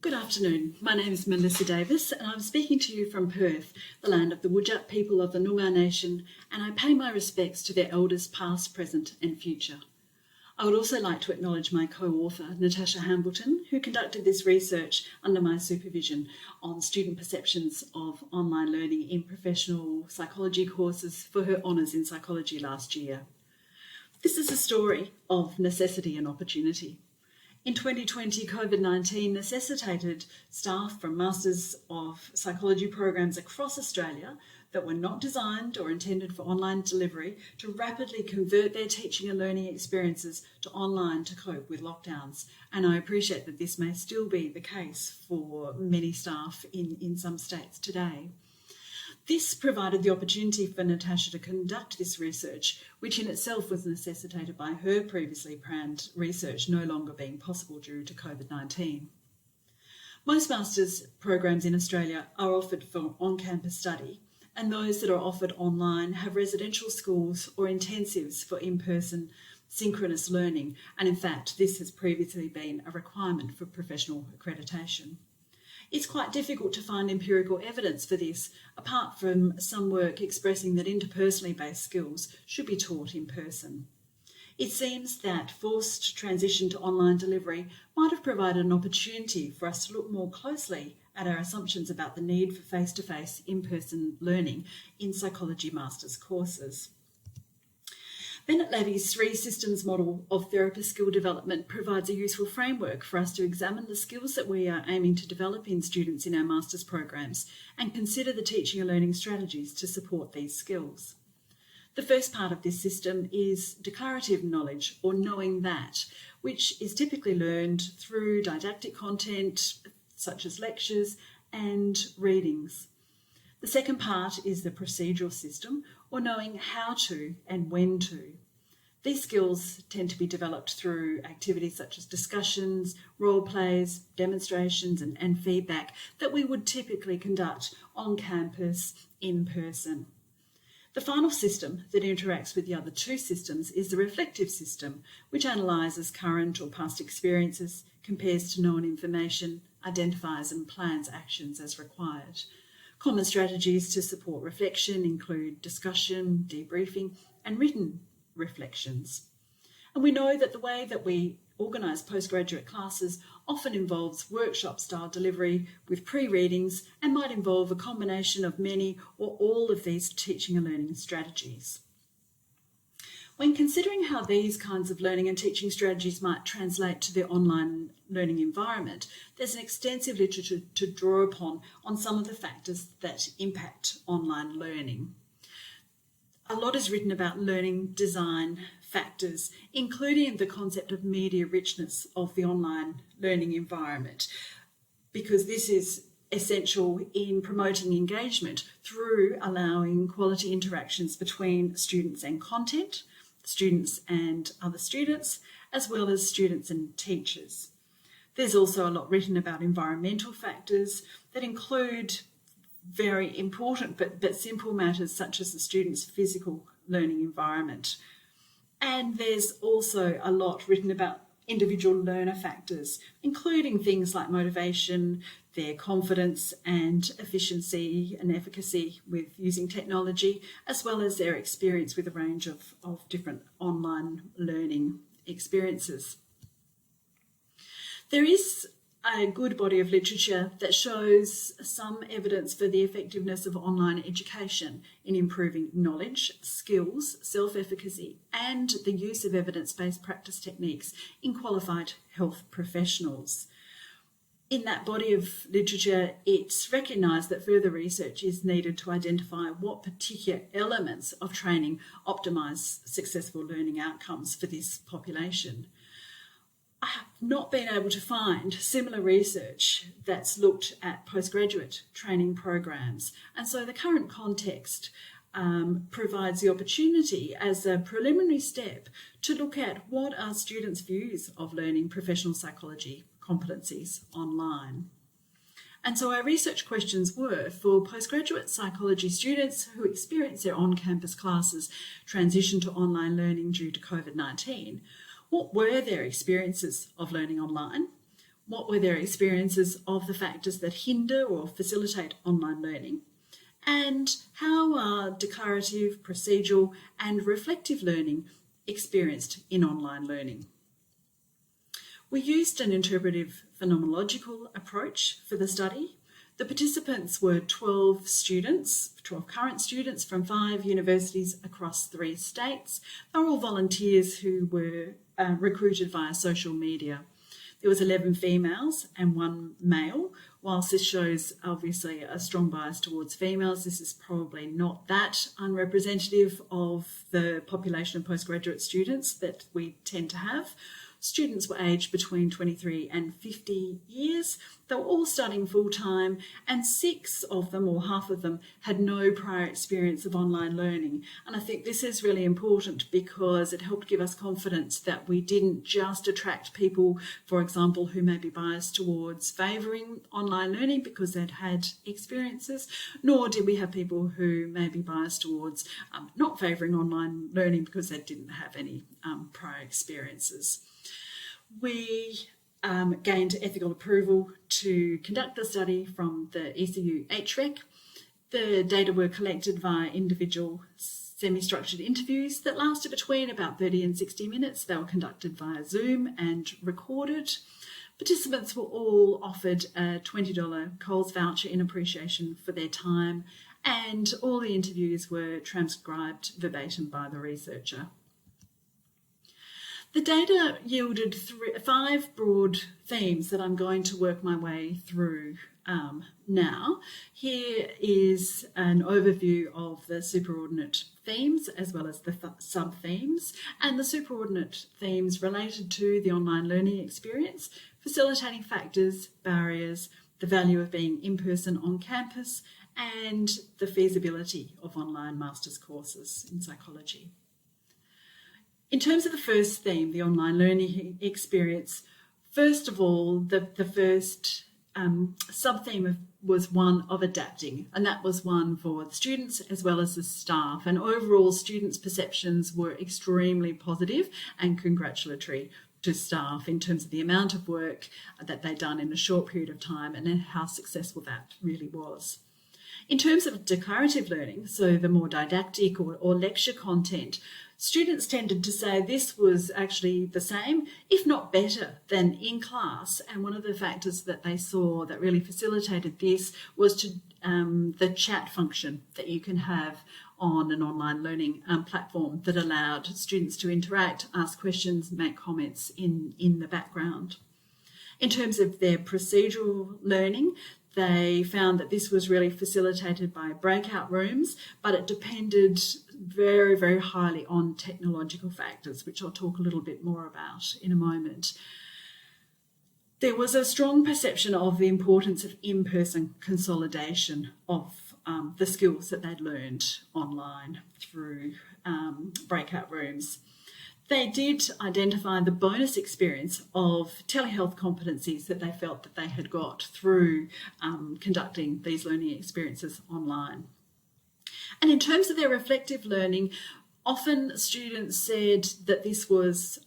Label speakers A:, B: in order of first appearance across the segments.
A: Good afternoon. My name is Melissa Davis and I'm speaking to you from Perth, the land of the Whadjuk people of the Noongar Nation, and I pay my respects to their elders past, present and future. I would also like to acknowledge my co-author, Natasha Hambleton, who conducted this research under my supervision on student perceptions of online learning in professional psychology courses for her honours in psychology last year. This is a story of necessity and opportunity. In 2020, COVID-19 necessitated staff from Masters of Psychology programs across Australia that were not designed or intended for online delivery to rapidly convert their teaching and learning experiences to online to cope with lockdowns. And I appreciate that this may still be the case for many staff in some states today. This provided the opportunity for Natasha to conduct this research, which in itself was necessitated by her previously planned research no longer being possible due to COVID-19. Most master's programs in Australia are offered for on-campus study, and those that are offered online have residential schools or intensives for in-person synchronous learning, and in fact this has previously been a requirement for professional accreditation. It's quite difficult to find empirical evidence for this, apart from some work expressing that interpersonally based skills should be taught in person. It seems that forced transition to online delivery might have provided an opportunity for us to look more closely at our assumptions about the need for face-to-face in-person learning in psychology master's courses. Bennet-Levy's 3 systems model of therapist skill development provides a useful framework for us to examine the skills that we are aiming to develop in students in our master's programs and consider the teaching and learning strategies to support these skills. The first part of this system is declarative knowledge, or knowing that, which is typically learned through didactic content such as lectures and readings. The second part is the procedural system, or knowing how to and when to. These skills tend to be developed through activities such as discussions, role plays, demonstrations and feedback that we would typically conduct on campus in person. The final system that interacts with the other 2 systems is the reflective system, which analyses current or past experiences, compares to known information, identifies and plans actions as required. Common strategies to support reflection include discussion, debriefing and written reflections. And we know that the way that we organise postgraduate classes often involves workshop-style delivery with pre-readings and might involve a combination of many or all of these teaching and learning strategies. When considering how these kinds of learning and teaching strategies might translate to the online learning environment, there's an extensive literature to draw upon on some of the factors that impact online learning. A lot is written about learning design factors, including the concept of media richness of the online learning environment, because this is essential in promoting engagement through allowing quality interactions between students and content, students and other students, as well as students and teachers. There's also a lot written about environmental factors that include very important but simple matters such as the student's physical learning environment. And there's also a lot written about individual learner factors, including things like motivation, their confidence and efficiency and efficacy with using technology, as well as their experience with a range of different online learning experiences. There is a good body of literature that shows some evidence for the effectiveness of online education in improving knowledge, skills, self-efficacy, and the use of evidence-based practice techniques in qualified health professionals. In that body of literature, it's recognised that further research is needed to identify what particular elements of training optimise successful learning outcomes for this population. I have not been able to find similar research that's looked at postgraduate training programs, and so the current context provides the opportunity as a preliminary step to look at what are students' views of learning professional psychology competencies online. And so our research questions were for postgraduate psychology students who experience their on-campus classes transition to online learning due to COVID-19. What were their experiences of learning online? what were their experiences of the factors that hinder or facilitate online learning, and how are declarative, procedural and reflective learning experienced in online learning. We used an interpretive phenomenological approach for the study. The participants were 12 current students from 5 universities across 3 states. They were all volunteers who were recruited via social media. There was 11 females and 1 male. Whilst this shows obviously a strong bias towards females, this is probably not that unrepresentative of the population of postgraduate students that we tend to have. Students were aged between 23 and 50 years. They were all studying full-time, and 6 of them, or half of them, had no prior experience of online learning. And I think this is really important because it helped give us confidence that we didn't just attract people, for example, who may be biased towards favouring online learning because they'd had experiences, nor did we have people who may be biased towards not favouring online learning because they didn't have any prior experiences. We gained ethical approval to conduct the study from the ECU HREC. The data were collected via individual semi-structured interviews that lasted between about 30 and 60 minutes. They were conducted via Zoom and recorded. Participants were all offered a $20 Coles voucher in appreciation for their time, and all the interviews were transcribed verbatim by the researcher. The data yielded 5 broad themes that I'm going to work my way through now. Here is an overview of the superordinate themes as well as the sub-themes, and the superordinate themes related to the online learning experience, facilitating factors, barriers, the value of being in person on campus, and the feasibility of online master's courses in psychology. In terms of the first theme, the online learning experience, first of all, the first sub-theme was one of adapting, and that was one for the students as well as the staff. And overall, students' perceptions were extremely positive and congratulatory to staff in terms of the amount of work that they'd done in a short period of time and how successful that really was. In terms of declarative learning, so the more didactic or lecture content, students tended to say this was actually the same, if not better, than in class. And one of the factors that they saw that really facilitated this was the chat function that you can have on an online learning platform that allowed students to interact, ask questions, make comments in the background. In terms of their procedural learning, they found that this was really facilitated by breakout rooms, but it depended very, very highly on technological factors, which I'll talk a little bit more about in a moment. There was a strong perception of the importance of in-person consolidation of the skills that they'd learned online through breakout rooms. They did identify the bonus experience of telehealth competencies that they felt that they had got through conducting these learning experiences online. And in terms of their reflective learning, often students said that this was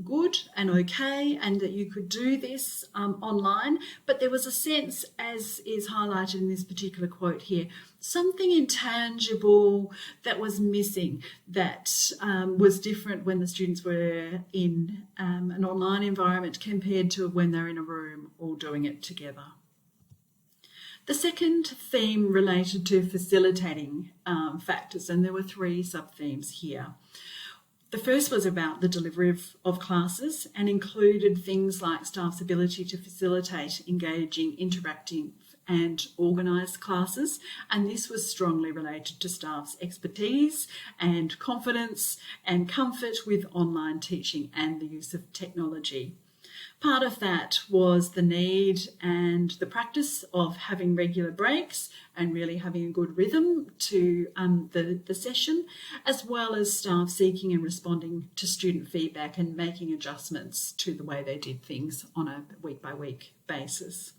A: good and okay and that you could do this online, but there was a sense, as is highlighted in this particular quote here, something intangible that was missing, that was different when the students were in an online environment compared to when they're in a room all doing it together. The second theme related to facilitating factors, and there were 3 sub-themes here. The first was about the delivery of classes and included things like staff's ability to facilitate engaging, interacting and organised classes, and this was strongly related to staff's expertise and confidence and comfort with online teaching and the use of technology. Part of that was the need and the practice of having regular breaks and really having a good rhythm to the session, as well as staff seeking and responding to student feedback and making adjustments to the way they did things on a week-by-week basis.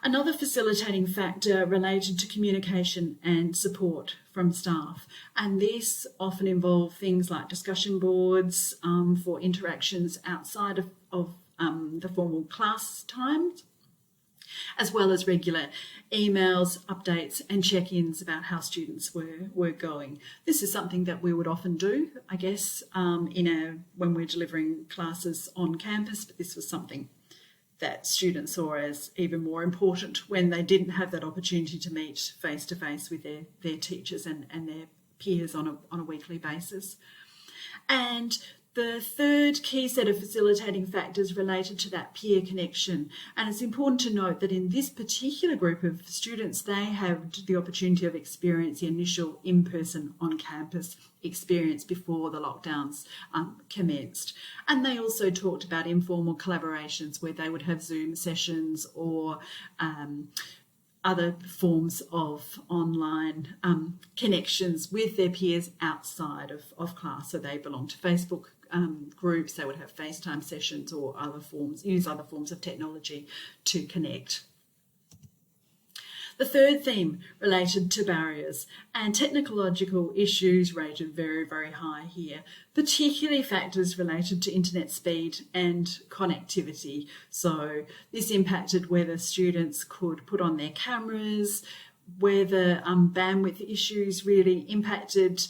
A: Another facilitating factor related to communication and support from staff, and this often involved things like discussion boards for interactions outside of the formal class times, as well as regular emails, updates and check-ins about how students were going. This is something that we would often do, I guess, when we're delivering classes on campus, but this was something that students saw as even more important when they didn't have that opportunity to meet face-to-face with their teachers and their peers on a weekly basis. And the third key set of facilitating factors related to that peer connection. And it's important to note that in this particular group of students, they had the opportunity of experiencing the initial in-person on-campus experience before the lockdowns commenced. And they also talked about informal collaborations where they would have Zoom sessions or other forms of online connections with their peers outside of class. So they belong to Facebook groups, they would have FaceTime sessions or use other forms of technology to connect. The third theme related to barriers, and technological issues rated very, very high here, particularly factors related to internet speed and connectivity. So this impacted whether students could put on their cameras, whether bandwidth issues really impacted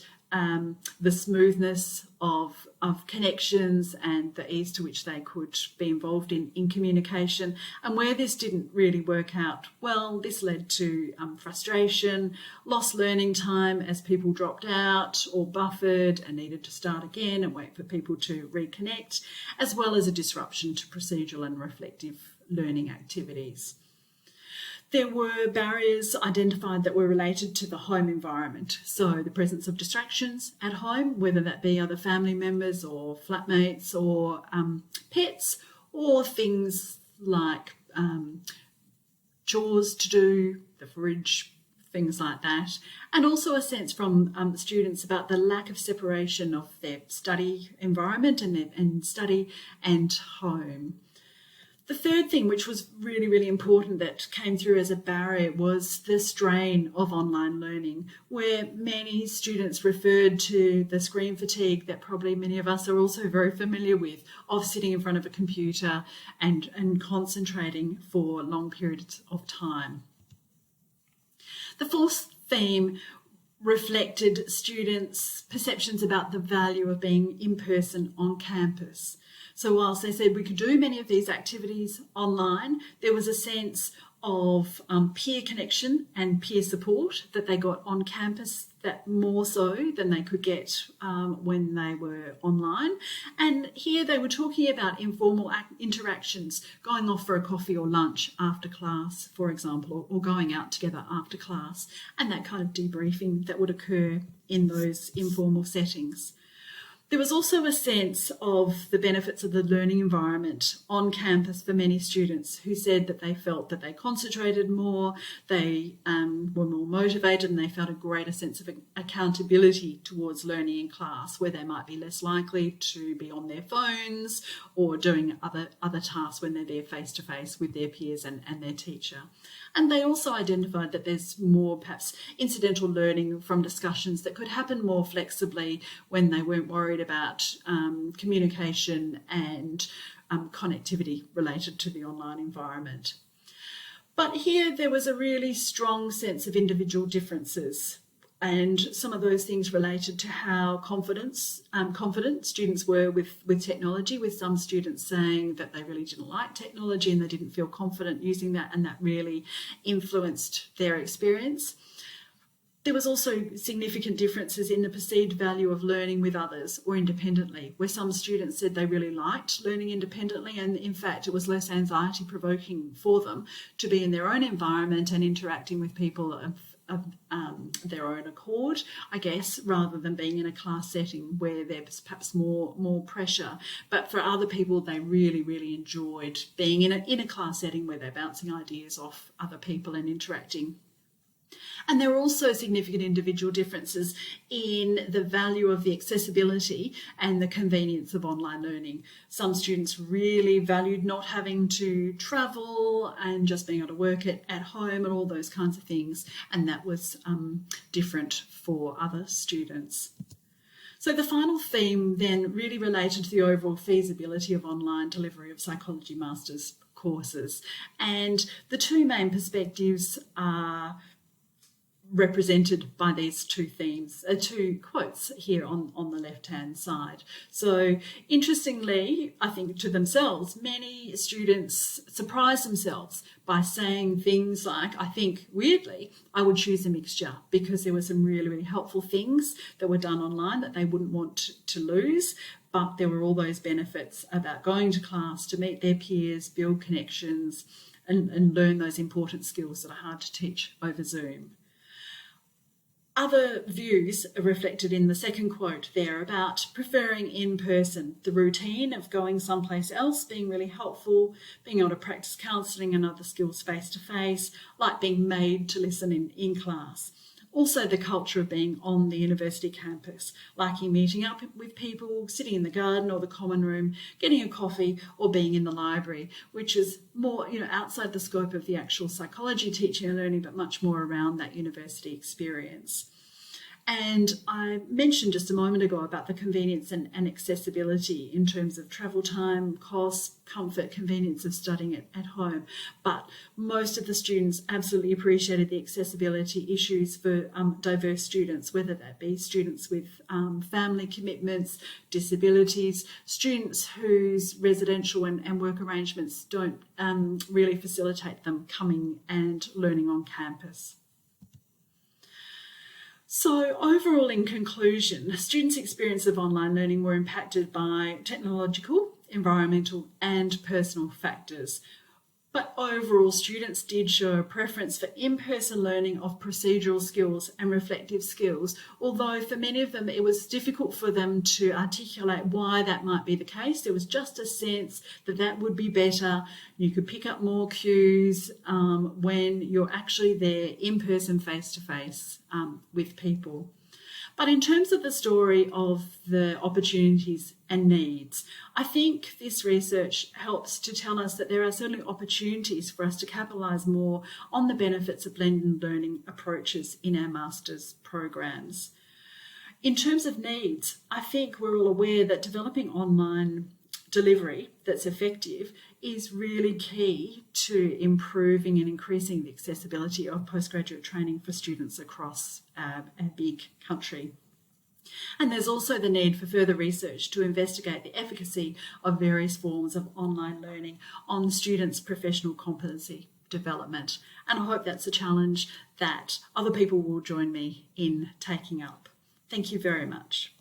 A: the smoothness of connections and the ease to which they could be involved in communication. And where this didn't really work out well, this led to frustration, lost learning time as people dropped out or buffered and needed to start again and wait for people to reconnect, as well as a disruption to procedural and reflective learning activities. There were barriers identified that were related to the home environment. So the presence of distractions at home, whether that be other family members or flatmates or pets, or things like chores to do, the fridge, things like that. And also a sense from students about the lack of separation of their study environment and study and home. The third thing, which was really, really important that came through as a barrier, was the strain of online learning, where many students referred to the screen fatigue that probably many of us are also very familiar with, of sitting in front of a computer and concentrating for long periods of time. The fourth theme reflected students' perceptions about the value of being in person on campus. So whilst they said we could do many of these activities online, there was a sense of peer connection and peer support that they got on campus, that more so than they could get when they were online. And here they were talking about informal interactions, going off for a coffee or lunch after class, for example, or going out together after class, and that kind of debriefing that would occur in those informal settings. There was also a sense of the benefits of the learning environment on campus for many students who said that they felt that they concentrated more, they were more motivated, and they felt a greater sense of accountability towards learning in class, where they might be less likely to be on their phones or doing other tasks when they're there face-to-face with their peers and their teacher. And they also identified that there's more perhaps incidental learning from discussions that could happen more flexibly when they weren't worried about communication and connectivity related to the online environment. But here there was a really strong sense of individual differences, and some of those things related to how confident students were with technology, with some students saying that they really didn't like technology and they didn't feel confident using that, and that really influenced their experience. There was also significant differences in the perceived value of learning with others or independently, where some students said they really liked learning independently, and in fact it was less anxiety provoking for them to be in their own environment and interacting with people of their own accord, I guess, rather than being in a class setting where there's perhaps more pressure. But for other people, they really, really enjoyed being in a class setting where they're bouncing ideas off other people and interacting. And there were also significant individual differences in the value of the accessibility and the convenience of online learning. Some students really valued not having to travel and just being able to work at home and all those kinds of things, and that was different for other students. So the final theme then really related to the overall feasibility of online delivery of psychology masters courses. And the two main perspectives are represented by these two themes, two quotes here on the left-hand side. So interestingly, I think to themselves, many students surprise themselves by saying things like, I think weirdly, I would choose a mixture because there were some really, really helpful things that were done online that they wouldn't want to lose. But there were all those benefits about going to class to meet their peers, build connections, and learn those important skills that are hard to teach over Zoom. Other views are reflected in the second quote there about preferring in person, the routine of going someplace else being really helpful, being able to practice counselling and other skills face to face, like being made to listen in class. Also the culture of being on the university campus, liking meeting up with people, sitting in the garden or the common room, getting a coffee or being in the library, which is more, outside the scope of the actual psychology teaching and learning, but much more around that university experience. And I mentioned just a moment ago about the convenience and accessibility in terms of travel time, cost, comfort, convenience of studying at home. But most of the students absolutely appreciated the accessibility issues for diverse students, whether that be students with family commitments, disabilities, students whose residential and work arrangements don't really facilitate them coming and learning on campus. So overall, in conclusion, students' experience of online learning were impacted by technological, environmental and personal factors. But overall, students did show a preference for in-person learning of procedural skills and reflective skills, although for many of them it was difficult for them to articulate why that might be the case. There was just a sense that that would be better. You could pick up more cues when you're actually there in person, face-to-face with people. But in terms of the story of the opportunities and needs, I think this research helps to tell us that there are certainly opportunities for us to capitalise more on the benefits of blended learning approaches in our master's programs. In terms of needs, I think we're all aware that developing online delivery that's effective is really key to improving and increasing the accessibility of postgraduate training for students across a big country. And there's also the need for further research to investigate the efficacy of various forms of online learning on students' professional competency development. And I hope that's a challenge that other people will join me in taking up. Thank you very much.